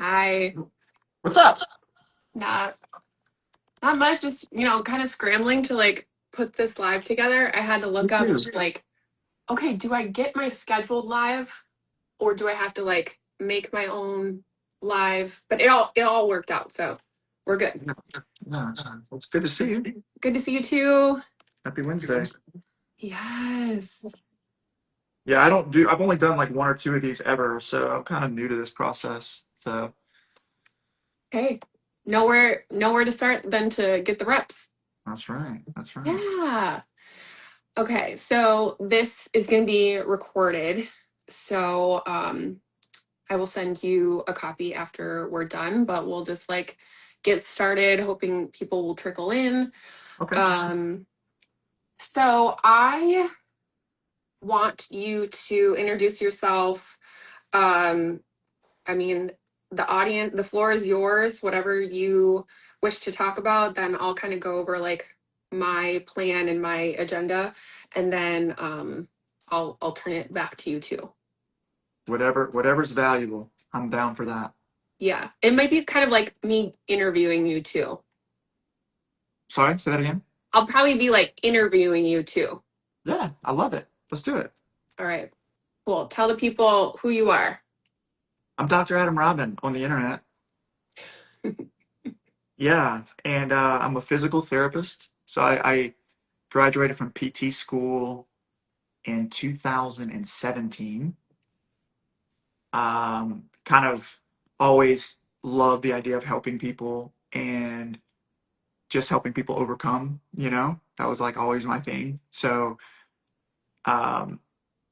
Hi. What's up? Not not much, just, kind of scrambling to like put this live together. I had to Me look up too. like, okay, do I get my scheduled live or do I have to like make my own live? But it all worked out, so we're good. Yeah, yeah. It's good to see you. Good to see you too. Happy Wednesday. Yes. Yeah, I've only done like one or two of these ever, so I'm kind of new to this process. So Hey, nowhere to start than to get the reps. that's right. That's right. Yeah. Okay, so this is going to be recorded. So, I will send you a copy after we're done, but we'll just like get started, hoping people will trickle in. Okay. So I want you to introduce yourself. Um, I mean, the audience, the floor is yours, whatever you wish to talk about, then I'll kind of go over like my plan and my agenda, and then I'll turn it back to you too. Whatever's valuable, I'm down for that. Yeah, it might be kind of like me interviewing you too. Sorry, say that again. I'll probably be like interviewing you too. Yeah, I love it. Let's do it. All right. Cool. Tell the people who you are. I'm Dr. Adam Robin on the internet. Yeah, and I'm a physical therapist. So I graduated from PT school in 2017. Kind of always loved the idea of helping people and just helping people overcome, that was like always my thing. So, um,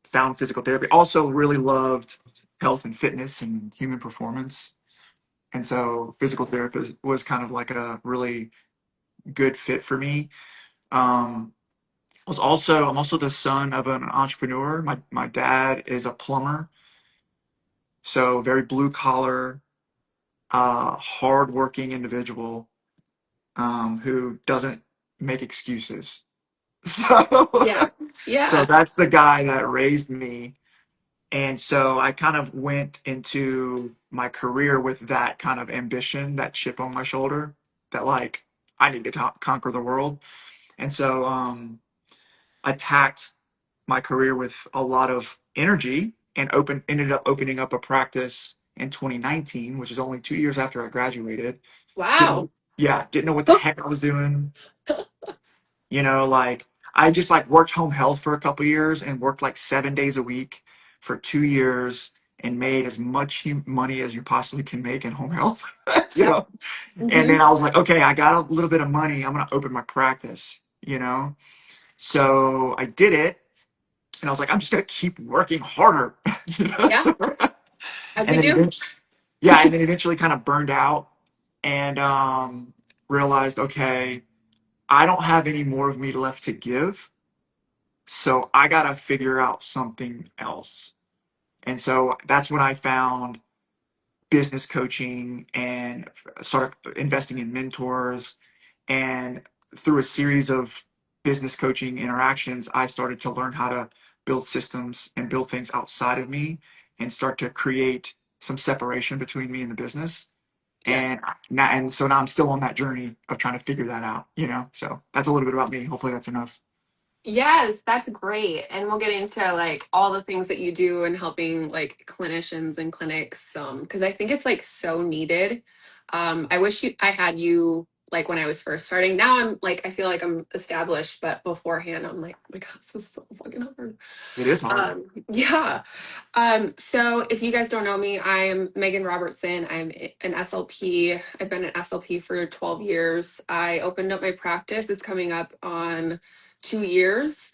found physical therapy. Also, really loved health and fitness and human performance. And so, physical therapy was kind of like a really good fit for me. Um, I'm also the son of an entrepreneur. My dad is a plumber, so very blue collar, hardworking individual who doesn't make excuses. So, Yeah. so Yeah. that's the guy that raised me. And so I kind of went into my career with that kind of ambition, that chip on my shoulder, that like I need to conquer the world. And so attacked my career with a lot of energy and ended up opening up a practice in 2019, which is only 2 years after I graduated. Wow. Didn't yeah, didn't know what the heck I was doing. Like I just like worked home health for a couple years and worked like 7 days a week for 2 years and made as much money as you possibly can make in home health, you Yep. know. And Hmm. then I was like, okay, I got a little bit of money. I'm gonna open my practice. So I did it, and I was like, I'm just gonna keep working harder, you know. Yeah. As And you then do. eventually, yeah, and then eventually kind of burned out and realized, okay, I don't have any more of me left to give. So I got to figure out something else. And so that's when I found business coaching and started investing in mentors. And through a series of business coaching interactions, I started to learn how to build systems and build things outside of me and start to create some separation between me and the business. Yeah. And so now I'm still on that journey of trying to figure that out. So that's a little bit about me. Hopefully that's enough. Yes, that's great. And we'll get into like all the things that you do and helping like clinicians and clinics because I think it's like so needed. I wish I had you like when I was first starting. Now I'm like I feel like I'm established, but beforehand I'm like, oh my God, this is so fucking hard. It is hard. Yeah. So if you guys don't know me, I'm Megan Robertson. I'm an SLP. I've been an SLP for 12 years. I opened up my practice. It's coming up on 2 years.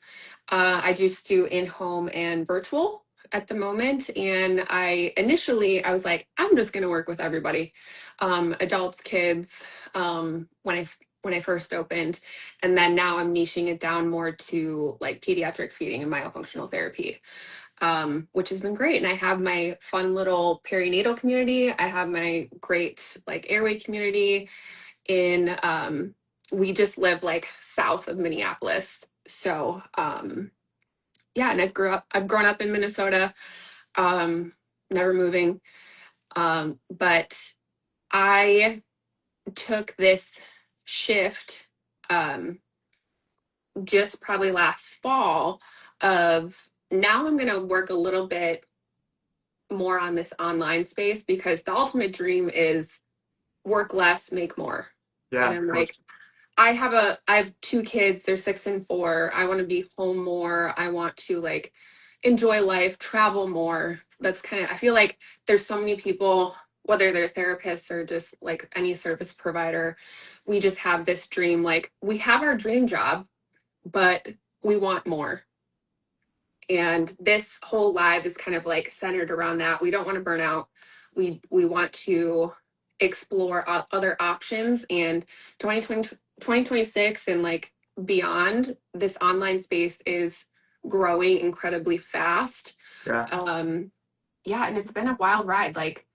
I just do in-home and virtual at the moment. And I was like, I'm just going to work with everybody, adults, kids, when I first opened. And then now I'm niching it down more to like pediatric feeding and myofunctional therapy, which has been great. And I have my fun little perinatal community. I have my great like airway community in we just live like south of Minneapolis. So yeah, and I've grown up in Minnesota, never moving. But I took this shift just probably last fall of now I'm going to work a little bit more on this online space because the ultimate dream is work less, make more. Yeah, And of I'm course. like, I have two kids, they're 6 and 4. I want to be home more. I want to like enjoy life, travel more. That's kind of, I feel like there's so many people, whether they're therapists or just like any service provider, we just have this dream. Like we have our dream job, but we want more. And this whole live is kind of like centered around that. We don't want to burn out. We want to explore other options, and 2020 2026 and like beyond, this online space is growing incredibly fast. Yeah. Yeah, and it's been a wild ride, like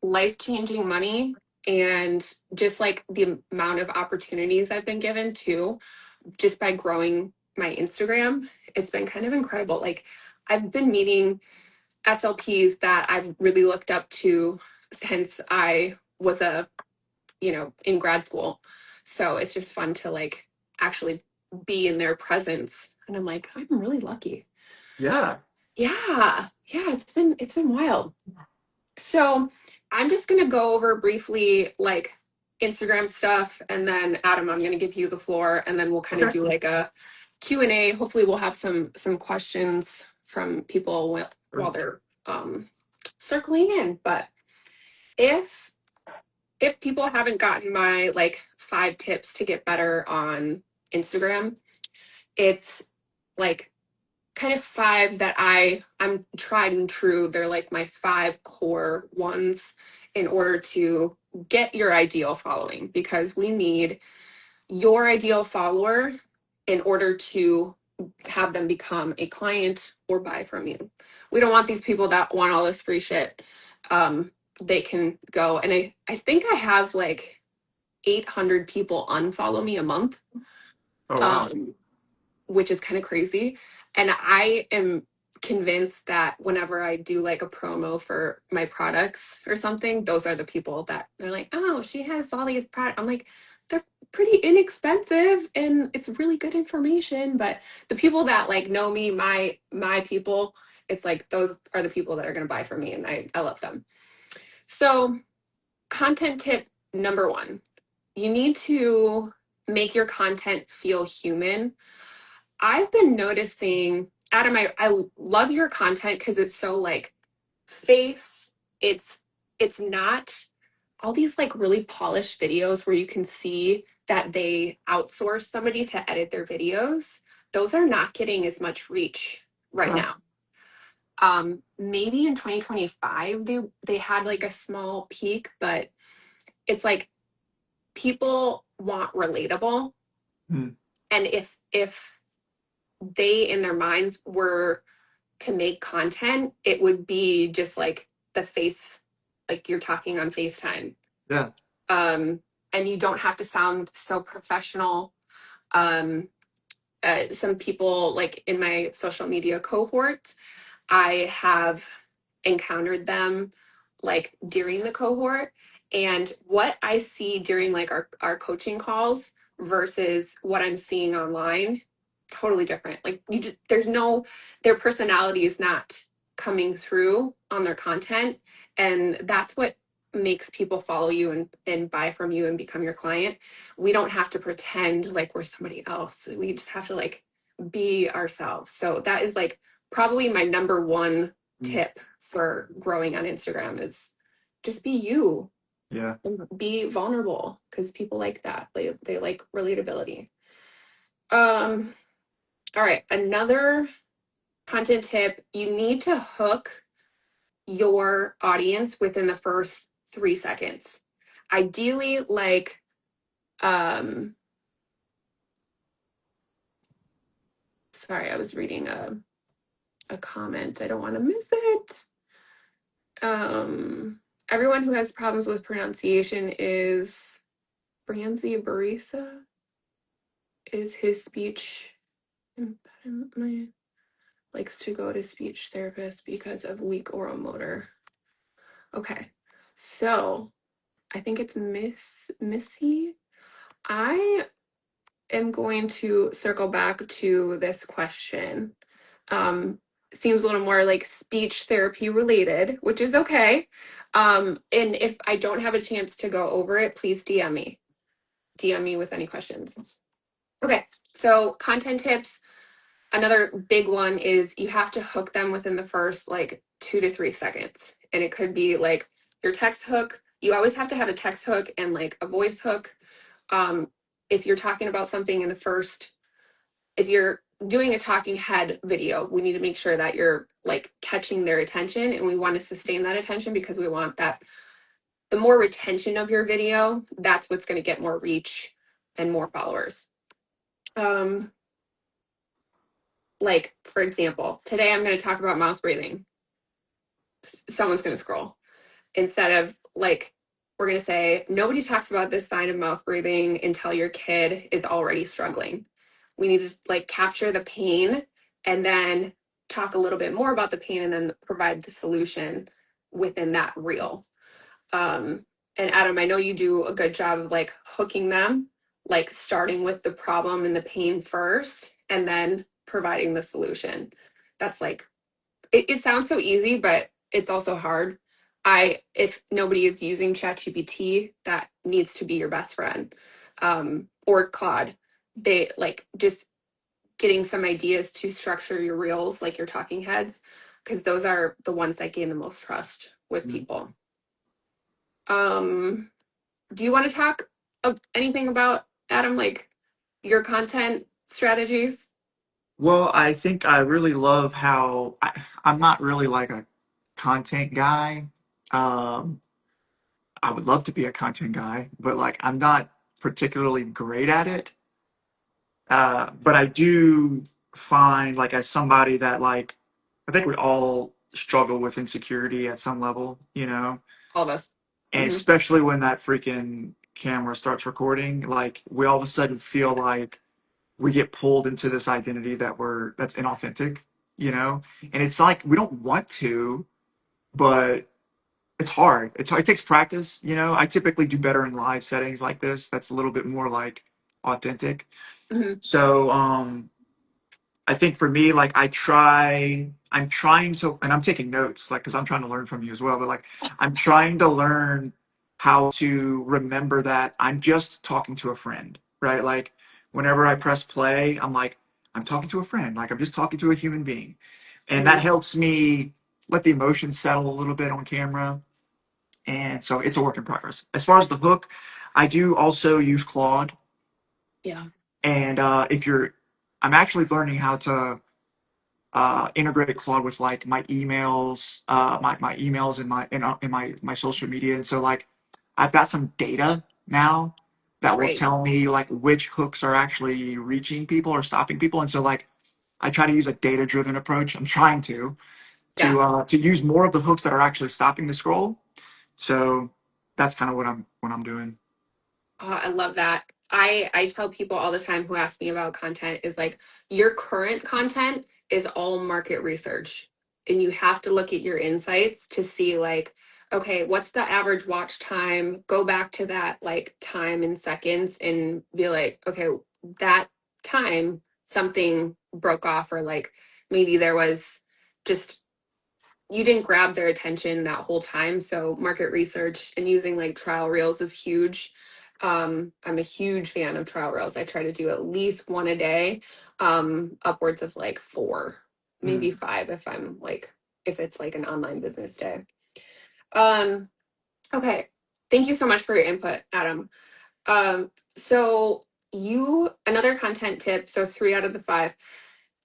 life-changing money, and just like the amount of opportunities I've been given too, just by growing my Instagram. It's been kind of incredible. Like I've been meeting SLPs that I've really looked up to since I was in grad school. So it's just fun to like actually be in their presence. And I'm like, I'm really lucky. Yeah. Yeah. Yeah, it's been wild. So I'm just going to go over briefly like Instagram stuff, and then Adam, I'm going to give you the floor, and then we'll kind of Okay. do like a Q&A. Hopefully we'll have some questions from people while they're circling in. But if if people haven't gotten my like 5 tips to get better on Instagram, it's like kind of 5 that I'm tried and true. They're like my 5 core ones in order to get your ideal following, because we need your ideal follower in order to have them become a client or buy from you. We don't want these people that want all this free shit. They can go, and I think I have like 800 people unfollow me a month. Oh, wow. Um, which is kind of crazy. And I am convinced that whenever I do like a promo for my products or something, those are the people that they're like, oh, she has all these products. I'm like, they're pretty inexpensive and it's really good information. But the people that like know me, my people, it's like those are the people that are going to buy from me, and I love them. So content tip number 1, you need to make your content feel human. I've been noticing, Adam, I love your content because it's so like face. It's not all these like really polished videos where you can see that they outsource somebody to edit their videos. Those are not getting as much reach right Okay. now. Maybe in 2025 they had like a small peak, but it's like people want relatable. Hmm. And if they in their minds were to make content, it would be just like the face, like you're talking on FaceTime. Yeah. Um, and you don't have to sound so professional. Um, some people, like in my social media cohort, I have encountered them like during the cohort, and what I see during like our coaching calls versus what I'm seeing online, totally different. Like there's no, their personality is not coming through on their content, and that's what makes people follow you and buy from you and become your client. We don't have to pretend like we're somebody else. We just have to like be ourselves. So that is like probably my number 1 Hmm. tip for growing on Instagram is just be you Yeah. and be vulnerable, because people like that. They like relatability. Um, all right, another content tip, you need to hook your audience within the first 3 seconds. Ideally, like sorry, I was reading a comment. I don't want to miss it. Everyone who has problems with pronunciation is Ramsey Barisa is his speech impediment, likes to go to speech therapist because of weak oral motor. Okay. So I think it's Missy. I am going to circle back to this question. Um, Seems a little more like speech therapy related, which is okay. And if I don't have a chance to go over it, please DM me. DM me with any questions. Okay, so content tips. Another big one is you have to hook them within the first like 2 to 3 seconds. And it could be like your text hook. You always have to have a text hook and like a voice hook. Um, if you're talking about something in the first, if you're doing a talking head video, we need to make sure that you're like catching their attention, and we want to sustain that attention because we want that the more retention of your video, that's what's going to get more reach and more followers. Um, like for example, today I'm going to talk about mouth breathing. Someone's going to scroll instead of like we're going to say nobody talks about this sign of mouth breathing until your kid is already struggling. We need to like capture the pain and then talk a little bit more about the pain and then provide the solution within that reel. um and Adam, I know you do a good job of like hooking them, like starting with the problem and the pain first and then providing the solution. That's like it sounds so easy, but it's also hard. If nobody is using ChatGPT, that needs to be your best friend. Or Claude. They like just getting some ideas to structure your reels, like your talking heads, because those are the ones that gain the most trust with Mm. people. Um, do you want to talk anything about, Adam, like your content strategies? Well, I think I really love how I'm not really like a content guy. Um, I would love to be a content guy, but like I'm not particularly great at it. But I do find like as somebody that like I think we all struggle with insecurity at some level, you know, All of us. and Hmm. especially when that freaking camera starts recording, like we all of a sudden feel like we get pulled into this identity that's inauthentic, you know, and it's like we don't want to, but it's hard. It's hard. It takes practice, you know. I typically do better in live settings like this. That's a little bit more like authentic. Hmm. So, I think for me, like I'm trying to, and I'm taking notes, like, because I'm trying to learn from you as well, but like, I'm trying to learn how to remember that I'm just talking to a friend, right? Like, whenever I press play, I'm like, I'm talking to a friend, like, I'm just talking to a human being. And that Hmm. helps me let the emotions settle a little bit on camera. And so it's a work in progress. As far as the hook, I do also use Claude. Yeah. And I'm actually learning how to integrate Claude with like my emails, my emails and my social media. And so like I've got some data now that will Great. tell me like which hooks are actually reaching people or stopping people. And so like I try to use a data driven approach. I'm trying Yeah. to use more of the hooks that are actually stopping the scroll. So that's kind of what I'm doing. I love that. I tell people all the time who ask me about content is like your current content is all market research, and you have to look at your insights to see like, okay, what's the average watch time? Go back to that like time in seconds and be like, okay, that time something broke off, or like maybe there was just you didn't grab their attention that whole time. So market research and using like trial reels is huge. I'm a huge fan of trial reels. I try to do at least one a day, upwards of like four, maybe Mm. five if it's like an online business day. Um, okay. Thank you so much for your input, Adam. So another content tip, so 3 out of the 5,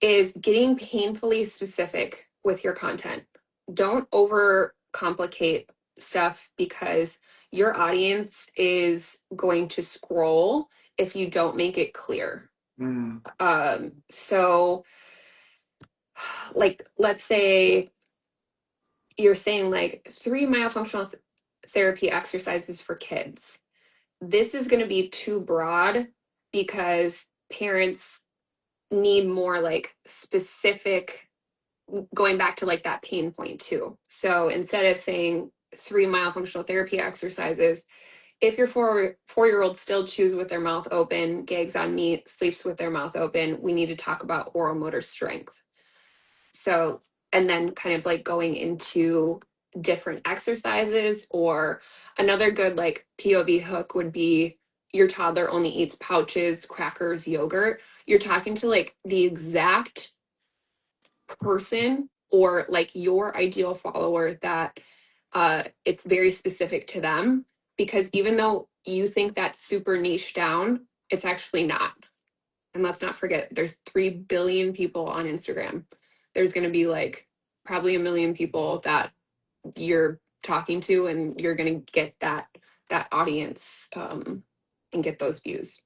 is getting painfully specific with your content. Don't overcomplicate stuff because your audience is going to scroll if you don't make it clear. Mm. So like let's say you're saying like 3 myofunctional therapy exercises for kids. This is going to be too broad because parents need more like specific, going back to like that pain point too. So instead of saying 3 myofunctional therapy exercises. If your 4-year-old still chews with their mouth open, gags on meat, sleeps with their mouth open, we need to talk about oral motor strength. So, and then kind of like going into different exercises, or another good like POV hook would be your toddler only eats pouches, crackers, yogurt. You're talking to like the exact person or like your ideal follower that it's very specific to them, because even though you think that's super niche down, it's actually not. And let's not forget, there's 3 billion people on Instagram. There's going to be like probably a million people that you're talking to, and you're going to get that audience, and get those views.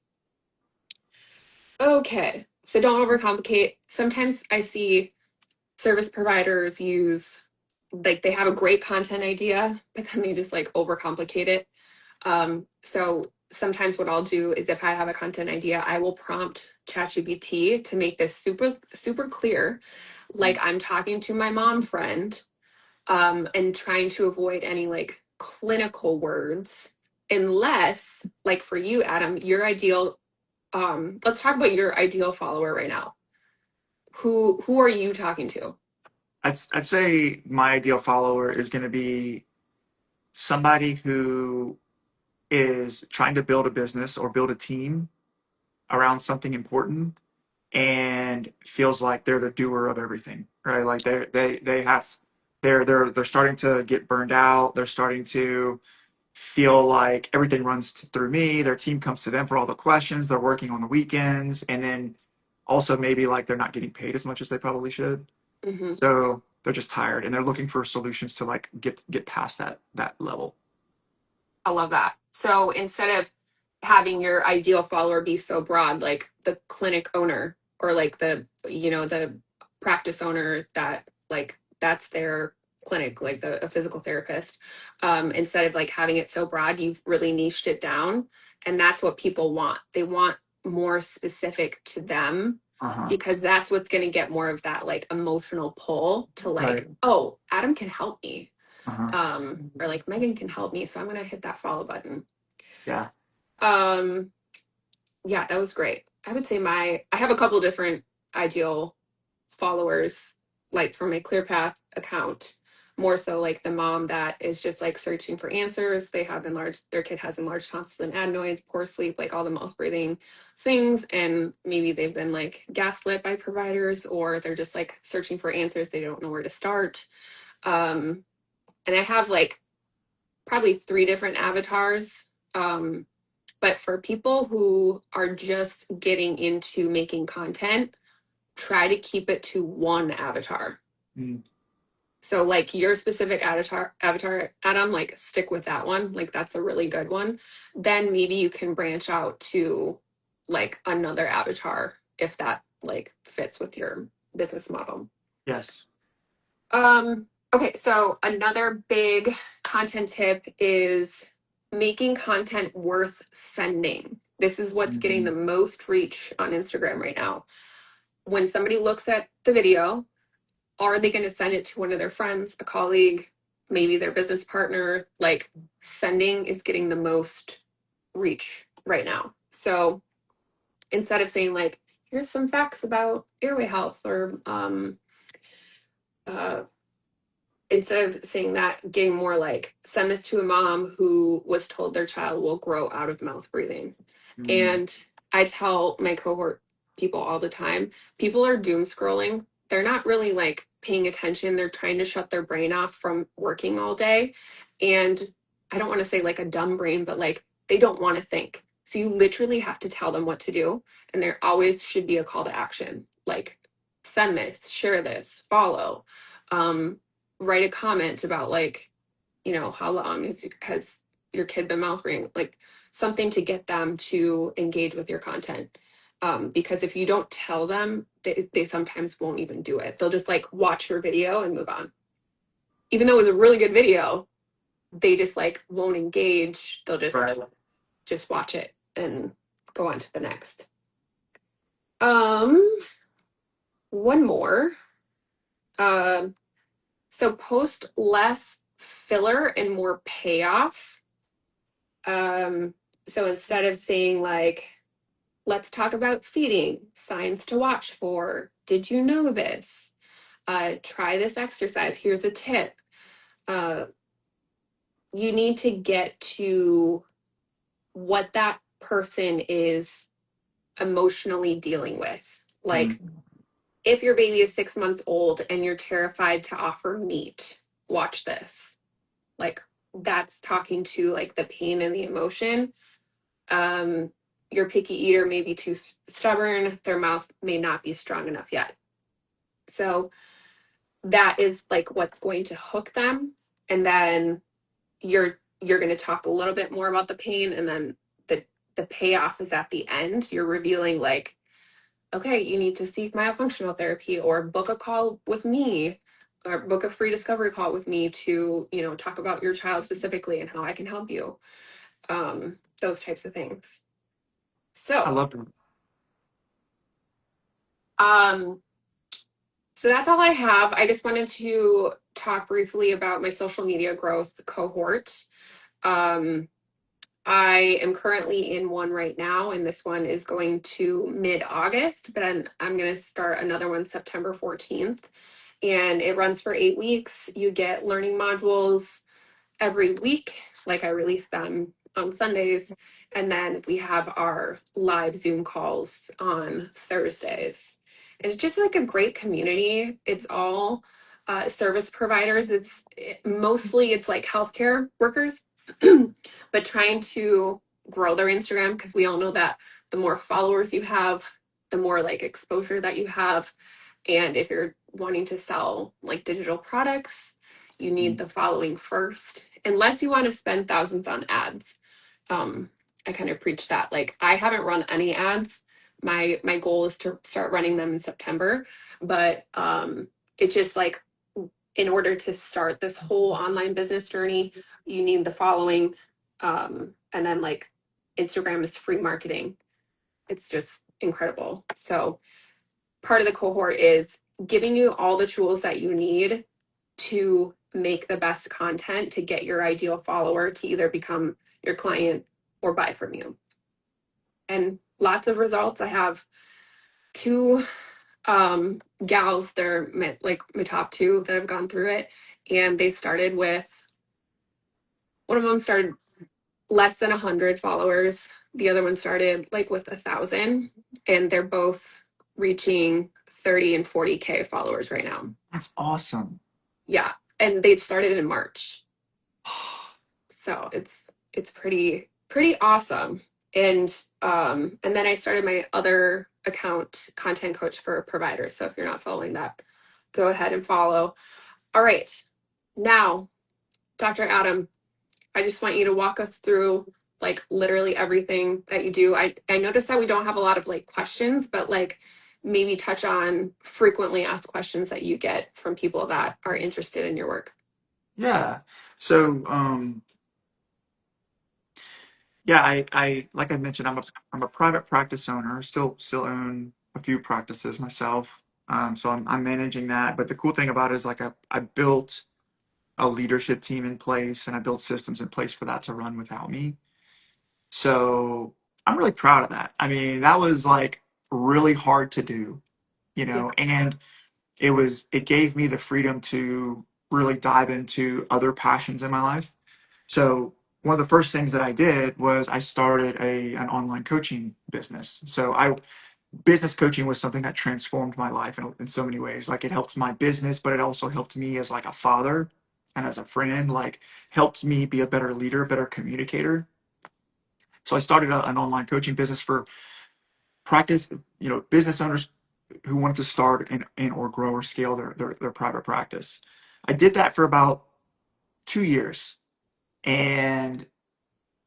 Okay, so don't overcomplicate. Sometimes I see service providers use, like, they have a great content idea, but then they just like overcomplicate it. So sometimes what I'll do is, if I have a content idea, I will prompt ChatGPT to make this super, super clear, like I'm talking to my mom friend, and trying to avoid any like clinical words, unless, like for you, Adam, your ideal, let's talk about your ideal follower right now. Who are you talking to? I'd say my ideal follower is going to be somebody who is trying to build a business or build a team around something important and feels like they're the doer of everything, right? Like they have they're starting to get burned out. They're starting to feel like everything runs through me. Their team comes to them for all the questions. They're working on the weekends, and then also maybe like they're not getting paid as much as they probably should. Mm-hmm. So they're just tired and they're looking for solutions to like get past that level. I love that. So instead of having your ideal follower be so broad, like the clinic owner, or like the practice owner that like that's their clinic, like a physical therapist, instead of like having it so broad, you've really niched it down. And that's what people want. They want more specific to them, Uh-huh. because that's what's going to get more of that like emotional pull to like, Right. oh, Adam can help me, Uh-huh. or like Megan can help me, so I'm gonna hit that follow button. Yeah. Um, yeah, that was great. I would say I have a couple different ideal followers, like for my ClearPath account. More so like the mom that is just like searching for answers. Their kid has enlarged tonsils and adenoids, poor sleep, like all the mouth breathing things, and maybe they've been like gaslit by providers, or they're just like searching for answers. They don't know where to start. Um, and I have like probably 3 different avatars. But for people who are just getting into making content, try to keep it to one avatar. Mm. So like your specific avatar, Adam, like stick with that one. Like that's a really good one. Then maybe you can branch out to like another avatar if that like fits with your business model. Yes. Okay, so another big content tip is making content worth sending. This is what's getting the Mhm. most reach on Instagram right now. When somebody looks at the video, are they going to send it to one of their friends, a colleague, maybe their business partner? Like, sending is getting the most reach right now. So instead of saying like, here's some facts about airway health, or uh, instead of saying that, getting more like, send this to a mom who was told their child will grow out of mouth breathing. Mm. And I tell my cohort people all the time, people are doom scrolling. They're not really like paying attention. They're trying to shut their brain off from working all day. And I don't want to say like a dumb brain, but like they don't want to think. So you literally have to tell them what to do. And there always should be a call to action, like send this, share this, follow. Um, Write a comment about like, how long has your kid been mouth breathing, like something to get them to engage with your content. Because if you don't tell them, they sometimes won't even do it. They'll just like watch your video and move on, even though it was a really good video. They just like won't engage. They'll Right. just watch it and go on to the next. um one more. um So post less filler and more payoff. Um, so instead of saying like, let's talk about feeding, signs to watch for, did you know this? Try this exercise. Here's a tip. Uh, you need to get to what that person is emotionally dealing with. Like, Mm. if your baby is 6 months old and you're terrified to offer meat, watch this. Like, that's talking to like the pain and the emotion. Um, your picky eater may be too stubborn, their mouth may not be strong enough yet. So, that is like what's going to hook them. And then you're going to talk a little bit more about the pain, and then the payoff is at the end. You're revealing like, okay, you need to seek myofunctional therapy or book a call with me or book a free discovery call with me to, talk about your child specifically and how I can help you. Those types of things. I So, love it. um, so that's all I have. I just wanted to talk briefly about my social media growth cohort. Um, I am currently in one right now, and this one is going to mid-August, but I'm going to start another one September 14th. And it runs for 8 weeks. You get learning modules every week. Like I release them on Sundays. And then we have our live Zoom calls on Thursdays. And it's just like a great community. It's all service providers. Mostly it's like healthcare workers, but trying to grow their Instagram, because we all know that the more followers you have, the more like exposure that you have. And if you're wanting to sell like digital products, you need Mm. the following first, unless you want to spend thousands on ads. Um, I kind of preach that. Like I haven't run any ads. My goal is to start running them in September, but it's just like in order to start this whole online business journey, you need the following. And then like Instagram is free marketing. It's just incredible. So part of the cohort is giving you all the tools that you need to make the best content to get your ideal follower to either become your client or buy from you. And lots of results. I have two gals, they're like my top two that have gone through it. And they started with, one of them started less than 100 followers. The other one started like with 1,000, and they're both reaching 30 and 40K followers right now. That's awesome. Yeah. And they started in March. So it's pretty awesome. And then I started my other account, Content Coach for Providers. So if you're not following that, go ahead and follow. All right. Now, Dr. Adam, I just want you to walk us through like literally everything that you do. I noticed that we don't have a lot of like questions, but like maybe touch on frequently asked questions that you get from people that are interested in your work. Yeah. So, yeah, I like I mentioned, I'm a private practice owner. Still own a few practices myself. So I'm managing that. But the cool thing about it is like I built a leadership team in place and I built systems in place for that to run without me. So I'm really proud of that. I mean, that was like really hard to do, Yeah. and it gave me the freedom to really dive into other passions in my life. So one of the first things that I did was I started an online coaching business. So I business coaching was something that transformed my life in so many ways. Like it helped my business, but it also helped me as like a father and as a friend, like helped me be a better leader, a better communicator. So I started an online coaching business for practice, business owners who wanted to start and or grow or scale their private practice. I did that for about 2 years, and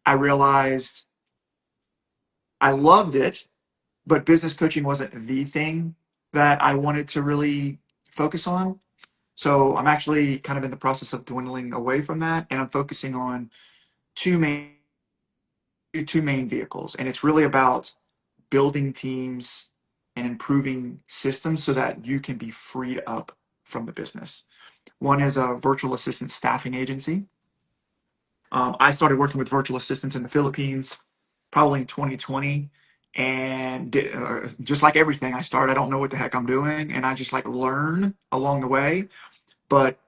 I realized I loved it, but business coaching wasn't the thing that I wanted to really focus on. So I'm actually kind of in the process of dwindling away from that, and I'm focusing on two main two main vehicles, and it's really about building teams and improving systems so that you can be freed up from the business. One is a virtual assistant staffing agency. I started working with virtual assistants in the Philippines probably in 2020. And just like everything, I don't know what the heck I'm doing. And I just like learn along the way. But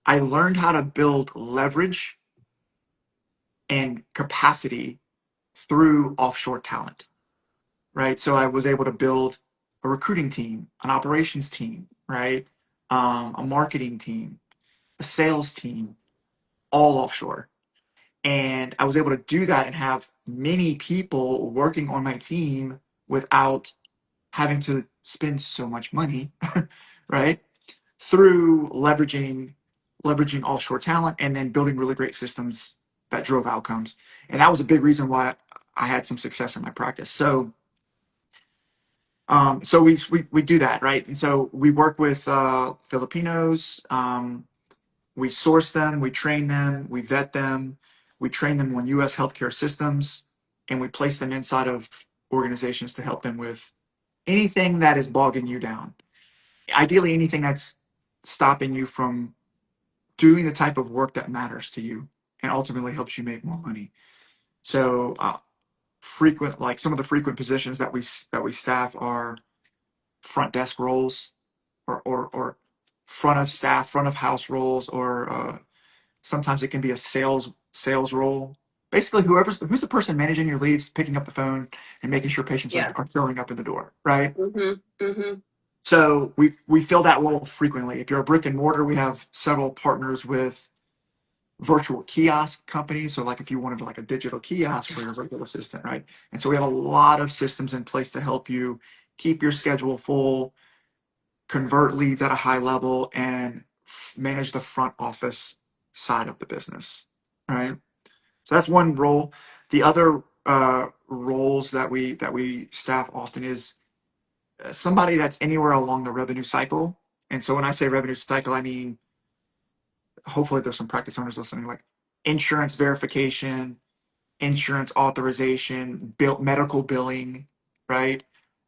I learned how to build leverage and capacity through offshore talent, right? So I was able to build a recruiting team, an operations team, right? A marketing team, a sales team, all offshore. And I was able to do that and have many people working on my team without having to spend so much money, right? Through leveraging offshore talent and then building really great systems that drove outcomes. And that was a big reason why I had some success in my practice. So we do that, right? And so we work with Filipinos. We source them, we train them, we vet them, we train them on U.S. healthcare systems, and we place them inside of organizations to help them with anything that is bogging you down. Ideally, anything that's stopping you from doing the type of work that matters to you and ultimately helps you make more money. So, frequent like some of the frequent positions that we staff are front desk roles or front of staff, front of house roles, or sometimes it can be a sales role. Basically, who's the person managing your leads, picking up the phone and making sure patients Yeah. are showing up in the door, right? Mm-hmm. Mm-hmm. So we fill that role frequently. If you're a brick and mortar, we have several partners with virtual kiosk companies. So like if you wanted like a digital kiosk for your virtual assistant, right? And so we have a lot of systems in place to help you keep your schedule full, convert leads at a high level, and manage the front office side of the business, right? So that's one role. The other roles that we staff often is somebody that's anywhere along the revenue cycle. And so when I say revenue cycle, I mean hopefully there's some practice owners listening, like insurance verification, insurance authorization, medical billing, right?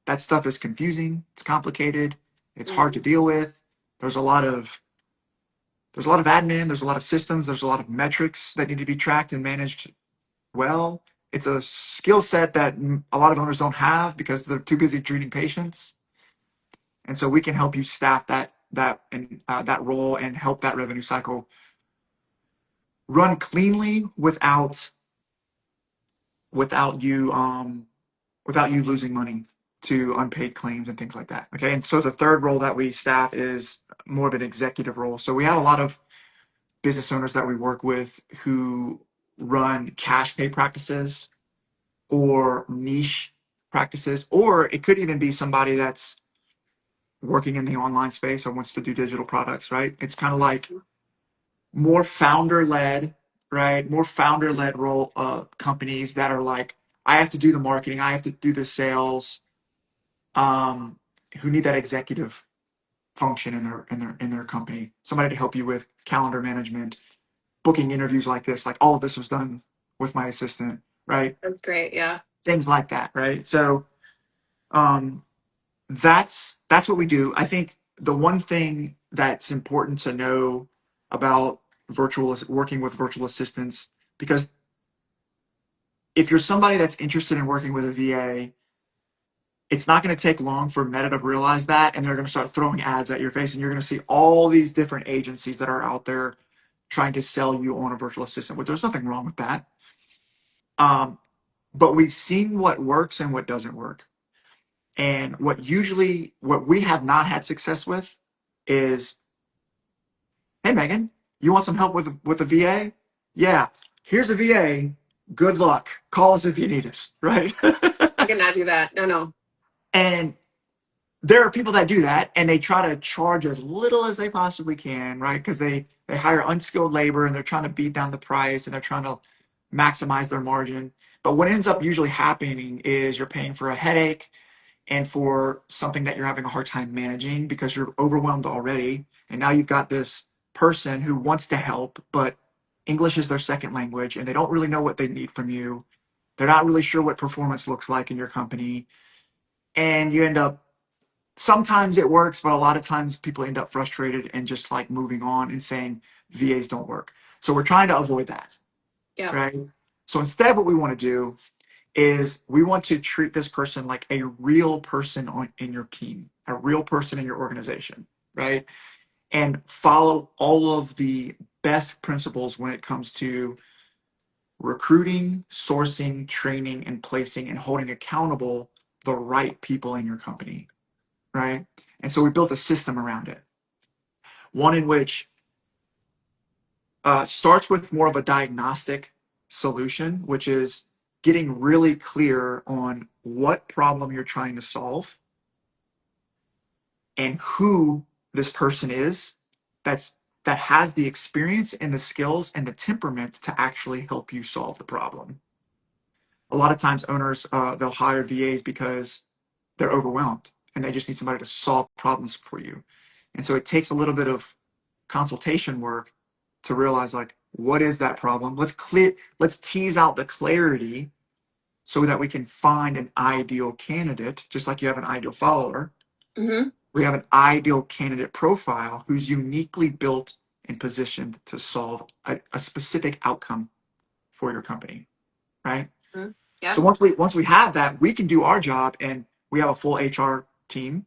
That stuff is confusing. It's complicated. It's hard Mm-hmm. to deal with. There's a lot of there's a lot of admin. There's a lot of systems. There's a lot of metrics that need to be tracked and managed well. It's a skill set that a lot of owners don't have because they're too busy treating patients. And so we can help you staff that role and help that revenue cycle run cleanly without you without you losing money to unpaid claims and things like that. Okay. And so the third role that we staff is more of an executive role. So we have a lot of business owners that we work with who run cash pay practices or niche practices, or it could even be somebody that's working in the online space or wants to do digital products, right? It's kind of like more founder led, right? More founder led role companies that are like, I have to do the marketing, I have to do the sales, um, who need that executive function in their company. Somebody to help you with calendar management, booking interviews like this. Like all of this was done with my assistant, right? That's great. Yeah. Things like that, right? So um, that's what we do. I think the one thing that's important to know about working with virtual assistants, because if you're somebody that's interested in working with a VA, it's not going to take long for Meta to realize that, and they're going to start throwing ads at your face, and you're going to see all these different agencies that are out there trying to sell you on a virtual assistant. But there's nothing wrong with that. Um, but we've seen what works and what doesn't work. And what we have not had success with is, hey Megan, you want some help with a VA? Yeah, here's a VA. Good luck. Call us if you need us, right? I cannot do that. No, no. And there are people that do that and they try to charge as little as they possibly can, right? Because they hire unskilled labor and they're trying to beat down the price and they're trying to maximize their margin. But what ends up usually happening is you're paying for a headache and for something that you're having a hard time managing because you're overwhelmed already. And now you've got this person who wants to help, but English is their second language and they don't really know what they need from you. They're not really sure what performance looks like in your company. And you end up sometimes it works, but a lot of times people end up frustrated and just like moving on and saying VAs don't work. So we're trying to avoid that, Yeah. right? So instead, what we want to do is we want to treat this person like a real person in your team, a real person in your organization, right? And follow all of the best principles when it comes to recruiting, sourcing, training, and placing and holding accountable the right people in your company, right? And so we built a system around it, one in which starts with more of a diagnostic solution, which is getting really clear on what problem you're trying to solve and who this person is that's that has the experience and the skills and the temperament to actually help you solve the problem. A lot of times owners they'll hire VAs because they're overwhelmed and they just need somebody to solve problems for you. And so it takes a little bit of consultation work to realize like what is that problem? Let's tease out the clarity so that we can find an ideal candidate, just like you have an ideal follower. Mm-hmm. We have an ideal candidate profile who's uniquely built and positioned to solve a specific outcome for your company, right? Mm-hmm. So Yeah. once we have that, we can do our job, and we have a full HR team,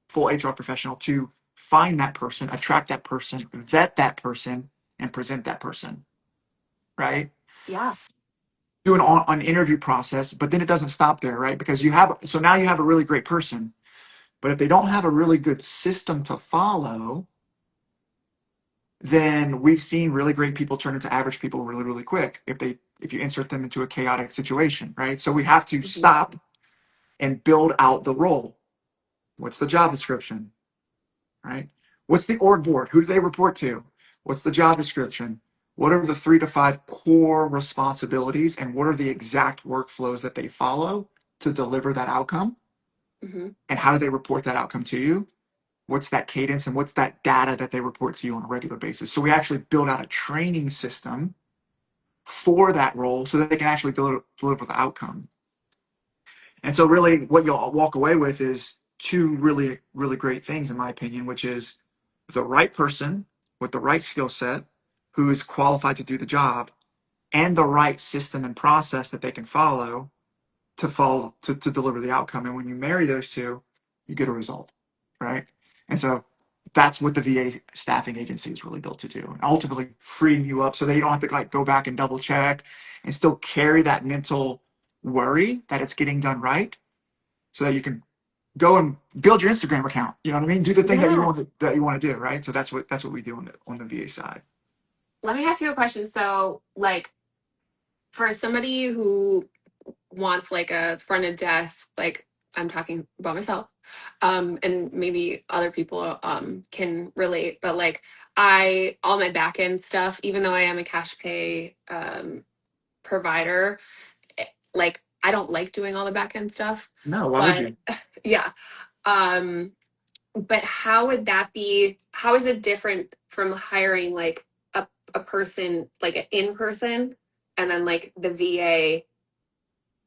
full HR professional to find that person, attract that person, vet that person, and present that person, right? Yeah. Do an interview process, but then it doesn't stop there, right? Because so now you have a really great person, but if they don't have a really good system to follow, then we've seen really great people turn into average people really, really quick if you insert them into a chaotic situation, right? So we have to Mm-hmm. stop and build out the role. What's the job description, right? What's the org board? Who do they report to? What's the job description? What are the 3 to 5 core responsibilities and what are the exact workflows that they follow to deliver that outcome? Mm-hmm. And how do they report that outcome to you? What's that cadence and what's that data that they report to you on a regular basis? So we actually build out a training system for that role so that they can actually deliver the outcome. And so really what you'll walk away with is two really, really great things, in my opinion, which is the right person with the right skill set who is qualified to do the job and the right system and process that they can follow to deliver the outcome. And when you marry those two, you get a result, right? And so that's what the VA staffing agency is really built to do, and ultimately freeing you up so that you don't have to like go back and double check and still carry that mental worry that it's getting done right, so that you can go and build your Instagram account. You know what I mean? Do the thing that Yeah. you want to do, right? So that's what we do on the VA side. Let me ask you a question. So, like, for somebody who wants like a front of desk, like I'm talking about myself, and maybe other people can relate, but like all my back end stuff, even though I am a cash pay provider, like I don't like doing all the back end stuff. No, why would But you? yeah. Um, but how is it different from hiring like a person like an in person and then like the VA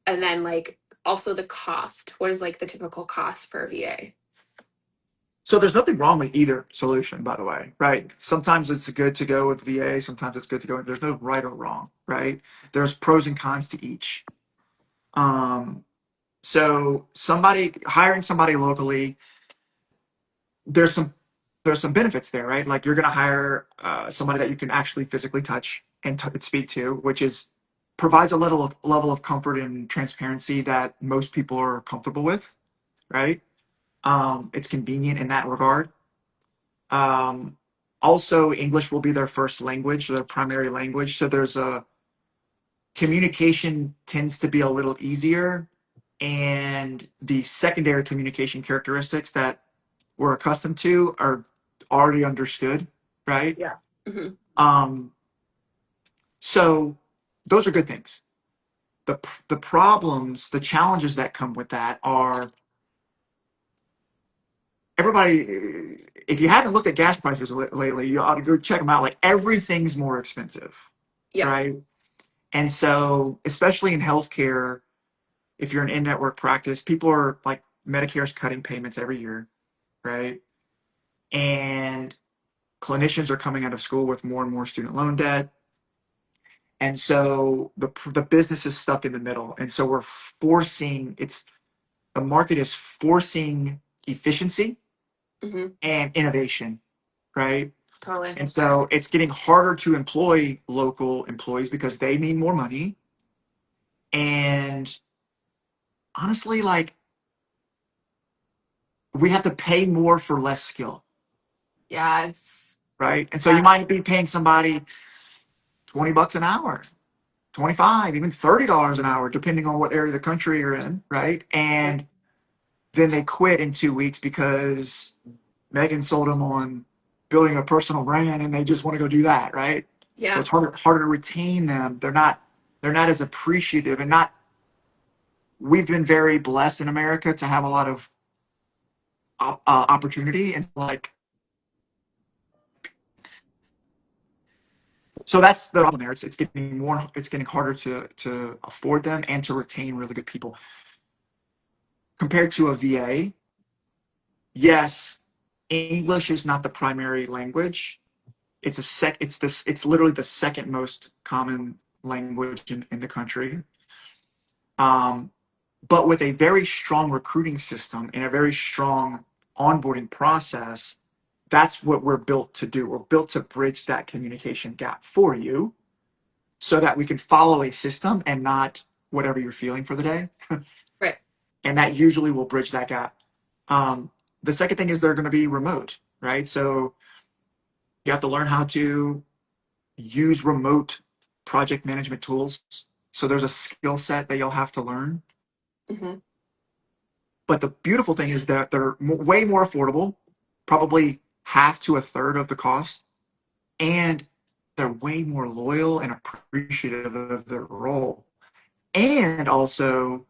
and then like also the cost? What is like the typical cost for a VA? So there's nothing wrong with either solution, by the way, right? Sometimes it's good to go with VA, sometimes it's good to go. There's no right or wrong, right? There's pros and cons to each. Um, so somebody hiring somebody locally, there's some there's some benefits there, right? Like you're going to hire somebody that you can actually physically touch and speak to, which is provides a level of comfort and transparency that most people are comfortable with, right? It's convenient in that regard. Um, Also, English will be their first language, their primary language. So there's a communication tends to be a little easier, and the secondary communication characteristics that we're accustomed to are already understood, right? Yeah. Hmm. Um, so those are good things. The problems, the challenges that come with that are everybody. If you haven't looked at gas prices lately, you ought to go check them out. Like everything's more expensive, Yeah. right? And so, especially in healthcare, if you're an in-network practice, people are like Medicare's cutting payments every year. right? And clinicians are coming out of school with more and more student loan debt. And so the business is stuck in the middle. And so we're forcing it's the market is forcing efficiency Hmm. and innovation, right? Totally. And so it's getting harder to employ local employees because they need more money. And honestly, like we have to pay more for less skill, Yes. right? And so you Yeah. might be paying somebody $20 an hour, 25, even $30 an hour, depending on what area of the country you're in, right? And then they quit in 2 weeks because Megan sold them on building a personal brand and they just want to go do that, right? So Yeah. it's harder to retain them. They're not as appreciative and not we've been very blessed in America to have a lot of opportunity and like so that's the problem there. It's getting harder to afford them and to retain really good people compared to a VA. Yes, English is not the primary language. It's literally the second most common language in the country. Um, but with a very strong recruiting system and a very strong onboarding process, that's what we're built to do. We're built to bridge that communication gap for you so that we can follow a system and not whatever you're feeling for the day. Right. And that usually will bridge that gap. Um, the second thing is they're going to be remote, right? So you have to learn how to use remote project management tools. So there's a skill set that you'll have to learn. Hmm. But the beautiful thing is that they're way more affordable, probably half to a third of the cost, and they're way more loyal and appreciative of their role. And also,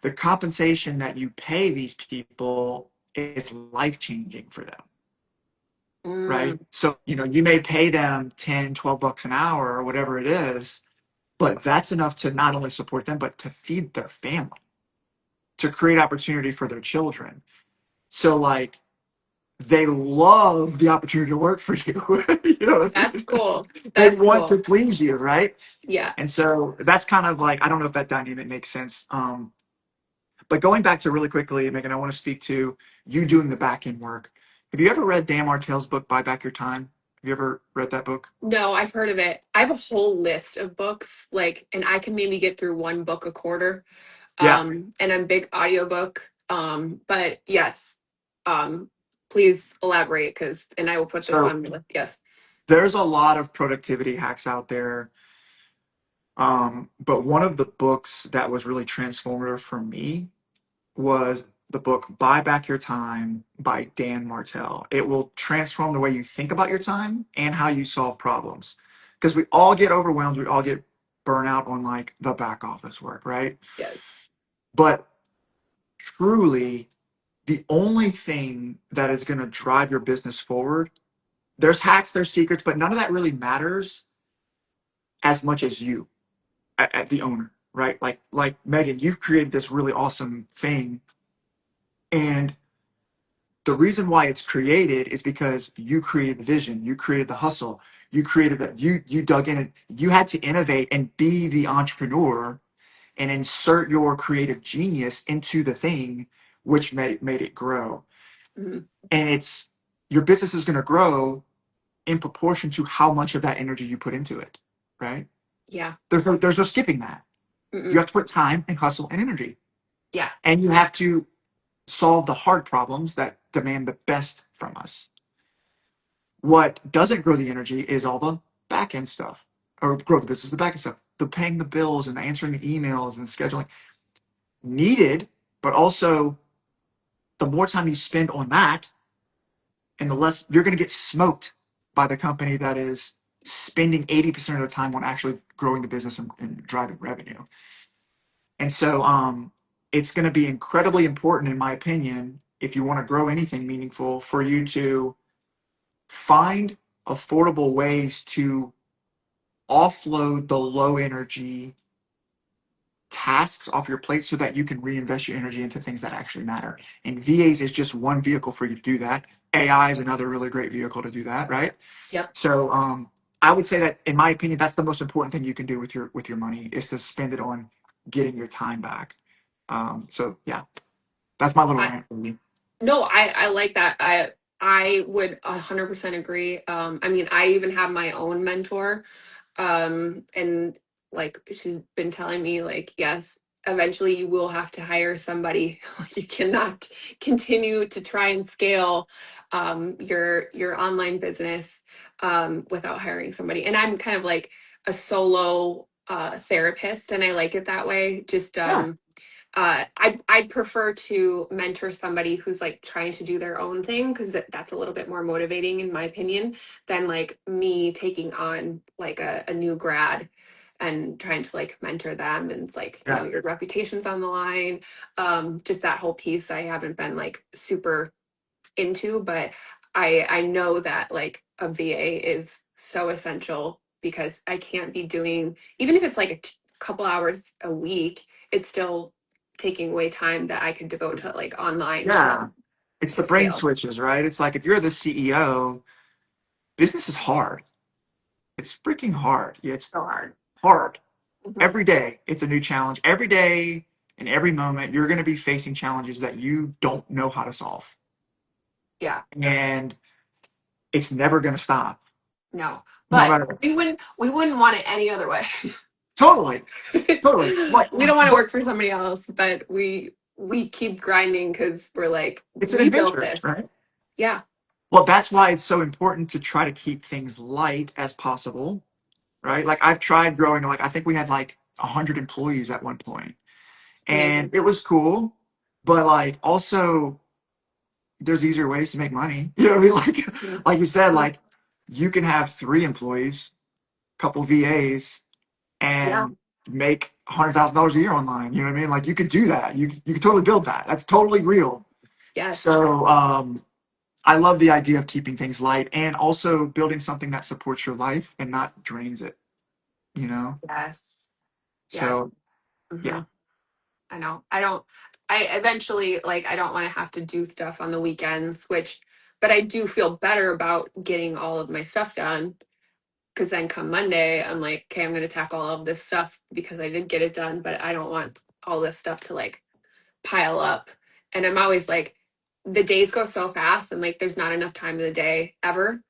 the compensation that you pay these people is life changing for them, Mm, right? So, you may pay them 10, $12 an hour or whatever it is, but that's enough to not only support them, but to feed their family, to create opportunity for their children. So, like, they love the opportunity to work for you. You know what I that's mean? cool. They That's want to cool. please you, right? Yeah. And so that's kind of like, I don't know if that dynamic makes sense. But going back to really quickly, Megan, I want to speak to you doing the back end work. Have you ever read Dan Martell's book, Buy Back Your Time? Have you ever read that book? No, I've heard of it. I have a whole list of books, like, and I can maybe get through one book a quarter. Yeah. And I'm big audiobook. But yes, please elaborate and I will put this So on my list. Yes. there's a lot of productivity hacks out there. But one of the books that was really transformative for me was the book Buy Back Your Time by Dan Martell. It will transform the way you think about your time and how you solve problems. Because we all get overwhelmed, we all get burnout on like the back office work, right? Yes. But truly, the only thing that is going to drive your business forward, there's hacks, there's secrets, but none of that really matters as much as you at the owner, right? Like Megan, you've created this really awesome thing, and the reason why it's created is because you created the vision, you created the hustle, you created that you dug in and you had to innovate and be the entrepreneur and insert your creative genius into the thing which made it grow. Mhm. And it's your business is going to grow in proportion to how much of that energy you put into it, right? Yeah. There's no skipping that. You Mm-mm. have to put time and hustle and energy, Yeah. and you have to solve the hard problems that demand the best from us. What doesn't grow the energy is all the back end stuff, or grow the business, the back end stuff, the paying the bills and answering the emails and scheduling needed, but also the more time you spend on that, and the less you're going to get smoked by the company that is spending 80% of the time on actually growing the business and driving revenue. And so it's going to be incredibly important, in my opinion, if you want to grow anything meaningful, for you to find affordable ways to offload the low energy tasks off your plate so that you can reinvest your energy into things that actually matter. And VAs is just one vehicle for you to do that. AI is another really great vehicle to do that, right? Yep. So I would say that, in my opinion, that's the most important thing you can do with your money is to spend it on getting your time back. So yeah, that's my little I, rant for you. no, I like that. I would 100% agree. I mean, I even have my own mentor. And like she's been telling me like, yes, eventually you will have to hire somebody. You cannot continue to try and scale your online business without hiring somebody. And I'm kind of like a solo therapist and I like it that way. Just Yeah, I'd prefer to mentor somebody who's like trying to do their own thing because that's a little bit more motivating in my opinion than like me taking on like a new grad and trying to like mentor them and it's like yeah, your reputation's on the line. Just that whole piece I haven't been like super into, but I know that like a VA is so essential because I can't be doing even if it's like couple hours a week, it's still taking away time that I could devote to like online yeah. It's to the brain scale. switches, right? It's like if you're the CEO, business is hard. It's freaking hard. Yeah, it's So hard. hard. Hmm. Every day, it's a new challenge. Every day and every moment, you're going to be facing challenges that you don't know how to solve. Yeah, And it's never going to stop, no, no but matter what. we wouldn't want it any other way. Totally, totally. Like, We don't want to but work for somebody else, but we keep grinding because we're like it's an we built adventure, this. right? Yeah. Well, that's why it's so important to try to keep things light as possible, right? Like I've tried growing, like I think we had like 100 employees at one point, and Amazing. it was cool, but like also there's easier ways to make money. You know what I mean? Mhm. Like you said, like you can have 3 employees, couple VAs, Yeah. and make $100,000 a year online. You know what I mean? Like you could do that. You could totally build that. That's totally real. Yes. So I love the idea of keeping things light and also building something that supports your life and not drains it. You know? Yes. Yes. So Hmm. yeah, I know. I eventually like I don't want to have to do stuff on the weekends, but I do feel better about getting all of my stuff done because then come Monday, I'm like, okay, I'm going to tackle all of this stuff because I did get it done, but I don't want all this stuff to like pile up. And I'm always like, the days go so fast. I'm like, there's not enough time in the day ever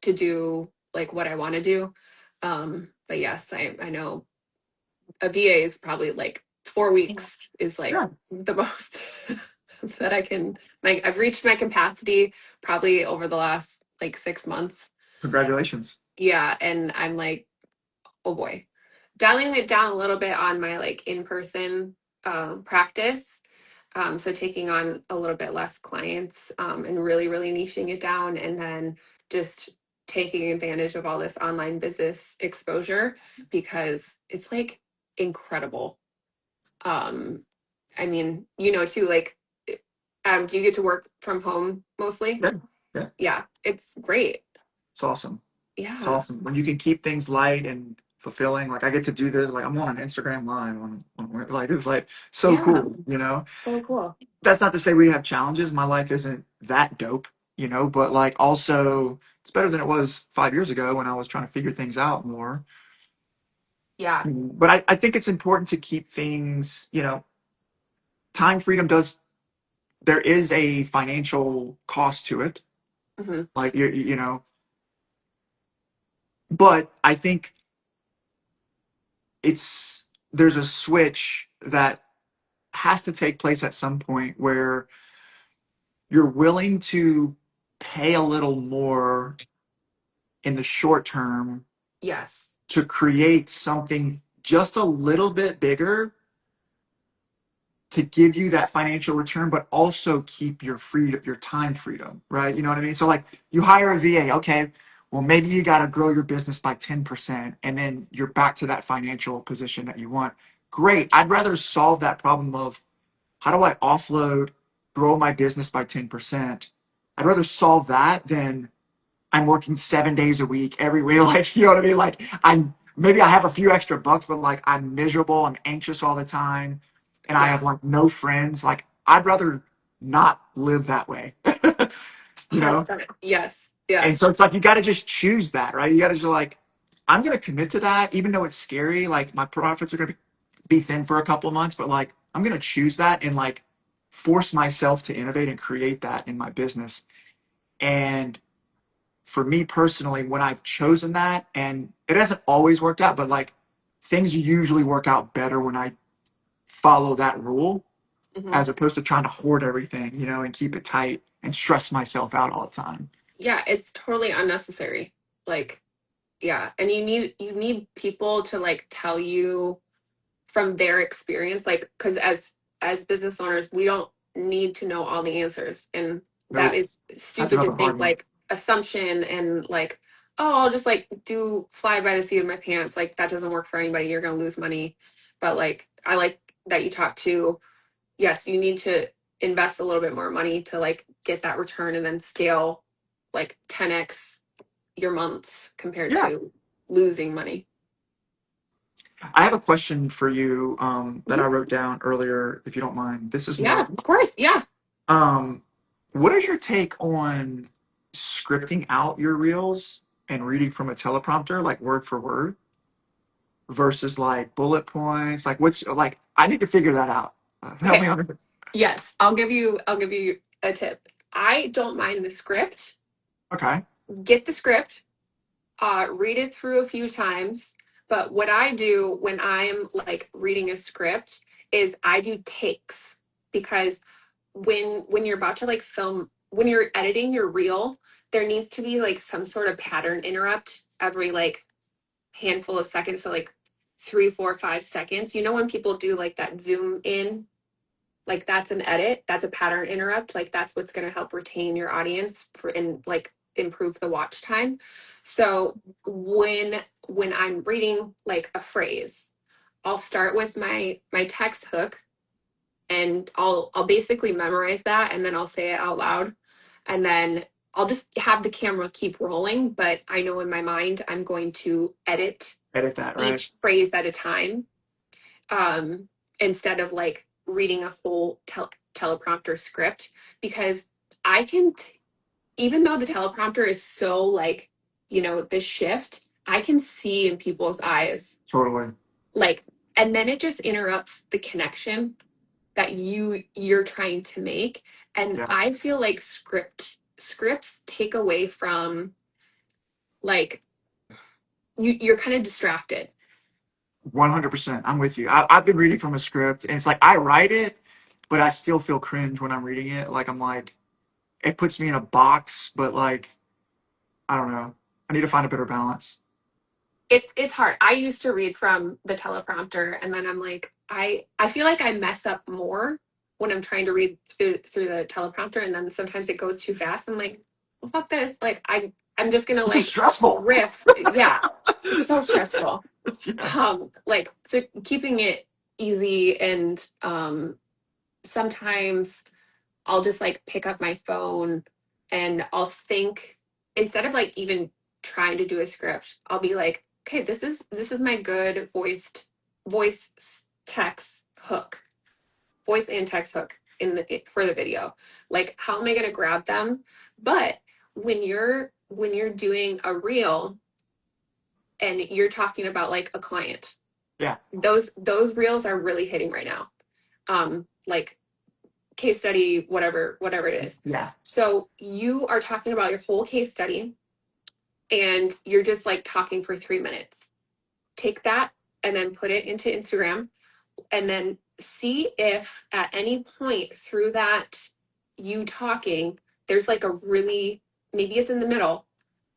to do like what I want to do. But yes, I know a VA is probably like 4 weeks is like yeah. the most that I can like I've reached my capacity probably over the last like 6 months. Congratulations. Yeah, and I'm like, oh boy. Dialing it down a little bit on my like in-person practice. So taking on a little bit less clients and really, really niching it down and then just taking advantage of all this online business exposure because it's like incredible. Um, I mean, too, like, do you get to work from home mostly? Yeah, yeah. Yeah, it's great. It's awesome. It's Yeah, awesome when you can keep things light and fulfilling. Like I get to do this. Like I'm on an Instagram live like it's like so yeah, cool. You know, so cool. that's not to say we have challenges. My life isn't that dope. You know, but like also it's better than it was 5 years ago when I was trying to figure things out more. Yeah. But I think it's important to keep things. You know, time freedom does. There is a financial cost to it. Hmm. Like you know, but I think it's there's a switch that has to take place at some point where you're willing to pay a little more in the short term Yes. to create something just a little bit bigger to give you that financial return, but also keep your freedom, your time freedom, right? You know what I mean? So like you hire a VA, okay, well maybe you got to grow your business by 10% and then you're back to that financial position that you want. Great. I'd rather solve that problem of how do I offload, grow my business by 10%? I'd rather solve that than I'm working 7 days a week every week. Like, you know what I mean? Like maybe I have a few extra bucks, but like I'm miserable, I'm anxious all the time, and I Yeah, have like no friends. Like I'd rather not live that way, you know? 100%. Yes. Yeah. And so it's like you got to just choose that, right? You got to just like, I'm going to commit to that, even though it's scary. Like my profits are going to be thin for a couple of months, but like I'm going to choose that and like force myself to innovate and create that in my business. And for me personally, when I've chosen that, and it hasn't always worked out, but like things usually work out better when I follow that rule Hmm. as opposed to trying to hoard everything, and keep it tight and stress myself out all the time. Yeah, it's totally unnecessary. Like, yeah, and you need people to like tell you from their experience, like, because as business owners, we don't need to know all the answers, and that Nope. is That's stupid to another think hard one. like assumption and like, oh, I'll just like do fly by the seat of my pants. Like that doesn't work for anybody. You're gonna lose money. But like, I like that you talk to. Yes, you need to invest a little bit more money to like get that return and then scale like 10x your months compared Yeah. to losing money. I have a question for you that I Mhm. wrote down earlier, if you don't mind. This is Yeah, more, of course. Yeah. um, what is your take on scripting out your reels and reading from a teleprompter, like word for word, versus like bullet points? Like, what's like, I need to figure that out. Help me Okay. on. Yes, I'll give you a tip. I don't mind the script. Okay. Get the script, read it through a few times. But what I do when I'm like reading a script is I do takes because when you're about to like film, when you're editing your reel, there needs to be like some sort of pattern interrupt every like handful of seconds. So like 3, 4, 5 seconds. You know when people do like that zoom in, like that's an edit, that's a pattern interrupt, like that's what's going to help retain your audience for and like improve the watch time. So when I'm reading like a phrase, I'll start with my text hook, and I'll basically memorize that, and then I'll say it out loud, and then I'll just have the camera keep rolling, but I know in my mind I'm going to edit Edit that, right? each phrase at a time, um, instead of like reading a whole teleprompter script, because I can, even though the teleprompter is so like, the shift, I can see in people's eyes, Totally. like, and then it just interrupts the connection that you're trying to make. And Yeah. I feel like scripts take away from like you're kind of distracted. 100%. I'm with you. I've been reading from a script, and it's like I write it, but I still feel cringe when I'm reading it. Like I'm like, it puts me in a box, but like I don't know. I need to find a better balance. It's hard. I used to read from the teleprompter, and then I'm like, I feel like I mess up more when I'm trying to read through the teleprompter, and then sometimes it goes too fast. I'm like, well, fuck this. Like I'm just gonna This is like stressful. riff. Yeah, it's so stressful. Yeah. Like, so keeping it easy, and sometimes I'll just like pick up my phone and I'll think, instead of like even trying to do a script, I'll be like, okay, this is my good voice text hook, voice and text hook in the for the video. Like, how am I going to grab them? But when you're doing a reel and you're talking about like a client, Yeah. those reels are really hitting right now. Like case study, whatever it is. Yeah. So you are talking about your whole case study, and you're just like talking for 3 minutes. Take that and then put it into Instagram, and then see if at any point through that you talking, there's like a really, maybe it's in the middle,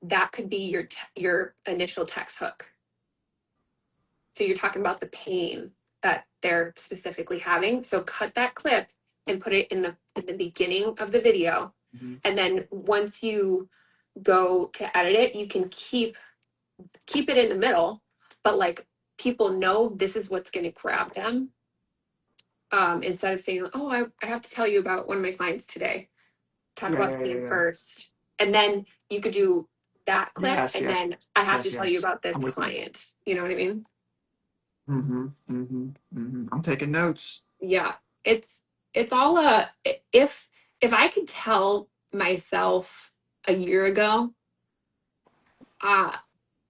that could be your initial text hook. So you're talking about the pain that they're specifically having. So cut that clip and put it in the beginning of the video. Mhm. And then once you go to edit it, you can keep it in the middle, but like people know this is what's going to grab them. Instead of saying, oh, I have to tell you about one of my clients today. Talk Yeah. about Yeah. the Yeah. pain Yeah. first. And then you could do that clip, Yes, and yes, then I have to yes, tell you yes. about this I'm with you. client. You know what I mean? I'm taking notes. Yeah. It's it's all if I could tell myself a year ago, uh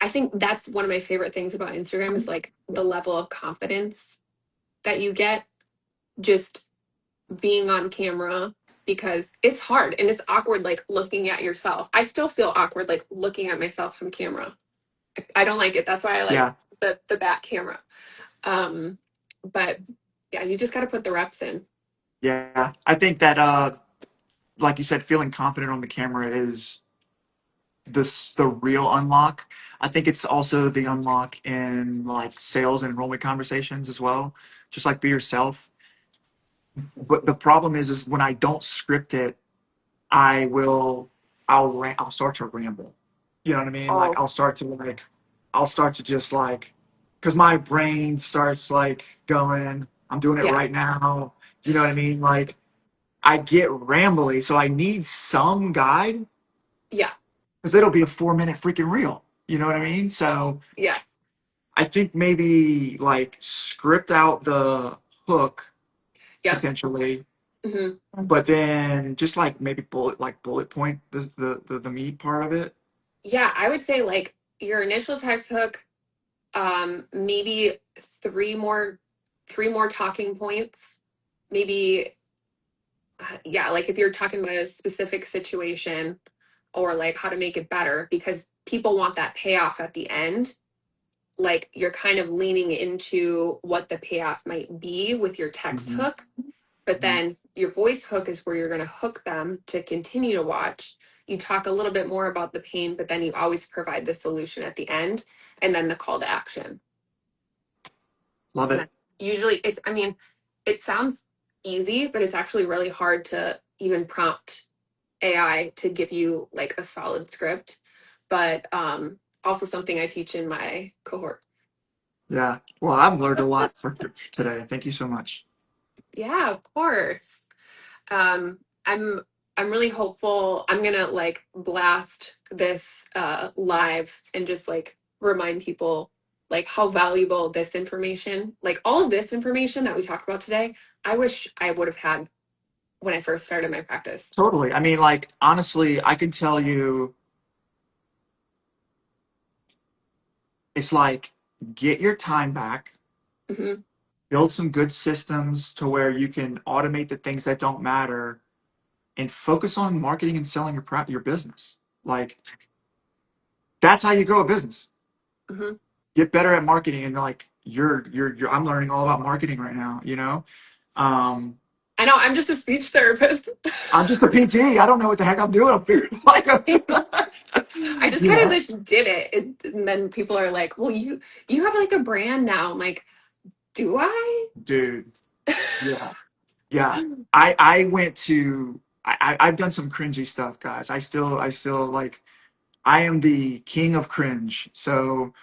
I think that's one of my favorite things about Instagram is like the level of confidence that you get just being on camera, because it's hard and it's awkward like looking at yourself. I still feel awkward like looking at myself from camera. I don't like it. That's why I like Yeah, the back camera. Um, but yeah, you just got to put the reps in. yeah. I think that, like you said, feeling confident on the camera is the real unlock. I think it's also the unlock in like sales and enrollment conversations as well. Just like be yourself. But the problem is when I don't script it, I will, I'll start to ramble. You know what I mean? Like Oh, I'll start to just like, because my brain starts like going. I'm doing it yeah, right now. You know what I mean? Like I get rambly, so I need some guide yeah, because it'll be a 4 minute freaking reel. You know what I mean? So yeah, I think maybe like script out the hook yep. potentially, Hmm. but then just like maybe bullet point the meat part of it. Yeah, I would say like your initial text hook, maybe three more, three more talking points, maybe yeah, like if you're talking about a specific situation or like how to make it better, because people want that payoff at the end. Like you're kind of leaning into what the payoff might be with your text Mhm, hook, but mhm. then your voice hook is where you're going to hook them to continue to watch. You talk a little bit more about the pain, but then you always provide the solution at the end and then the call to action. Love And it. that's usually it's, I mean, it sounds easy, but it's actually really hard to even prompt AI to give you like a solid script. But also something I teach in my cohort. Yeah. Well, I've learned a lot for today. Thank you so much. Yeah, of course. Um, I'm I'm really hopeful. I'm gonna like blast this live and just like remind people like how valuable this information, like all of this information that we talked about today, I wish I would have had when I first started my practice. Totally. I mean, like honestly, I can tell you, it's like get your time back, Hmm. build some good systems to where you can automate the things that don't matter, and focus on marketing and selling your business. Like that's how you grow a business. Hmm. Get better at marketing, and like you're I'm learning all about marketing right now. Um, I know I'm just a speech therapist. I'm just a PT. I don't know what the heck I'm doing. I'm figuring like, I just you kind of know, just did and then people are like, "Well, you have like a brand now." I'm like, "Do I?" dude. Yeah, yeah. I went to. I've done some cringy stuff, guys. I still like. I am the king of cringe. So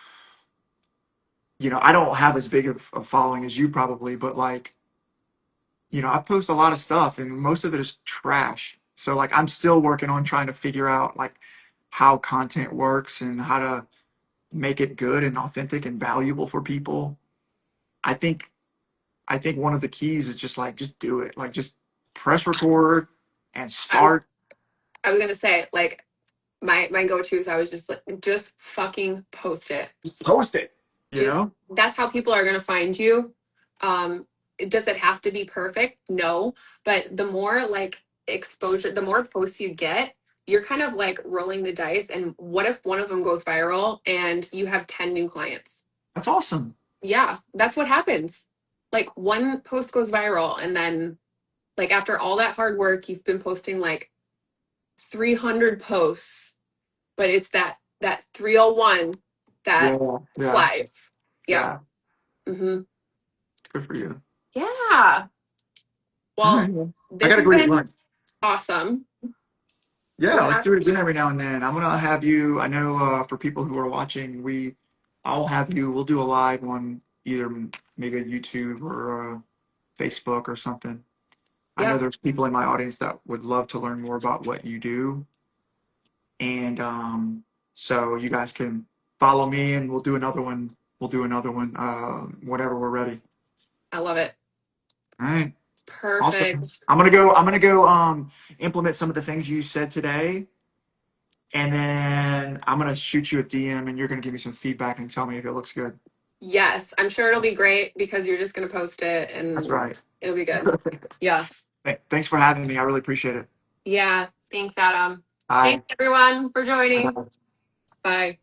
I don't have as big of a following as you probably, but like, I post a lot of stuff, and most of it is trash. So like, I'm still working on trying to figure out like how content works and how to make it good and authentic and valuable for people. I think I think one of the keys is just like just do it. Like just press record and I was start. I was gonna say like my go-to is I was just like just fucking post it. Just post it. You Just know? that's how people are gonna find you. Um, does it have to be perfect? No, but the more like exposure, the more posts you get, you're kind of like rolling the dice. And what if one of them goes viral and you have 10 new clients? That's awesome. Yeah, that's what happens. Like one post goes viral and then like after all that hard work, you've been posting like 300 posts, but it's that 301 that Yeah, yeah, flies. Yep. yeah. Hmm. Good for you. Yeah. All right. Well, Well, I this got a has great been lunch. awesome. Yeah, We'll let's have do it again every now and then. I'm gonna have you. I know for people who are watching, I'll have you. We'll do a live on either maybe a YouTube or Facebook or something. I know yeah. there's people in my audience that would love to learn more about what you do, and So you guys can follow me, and we'll do another one. We'll do another one whenever we're ready. I love it. All right. Awesome. Perfect. I'm gonna go implement some of the things you said today, and then I'm gonna shoot you a DM, and you're gonna give me some feedback and tell me if it looks good. Yes, I'm sure it'll be great because you're just going to post it That's and right. it'll be good. Yes. Thanks for having me. I really appreciate it. Yeah. Thanks, Adam. Thanks, Bye. everyone, for joining. Bye. Bye.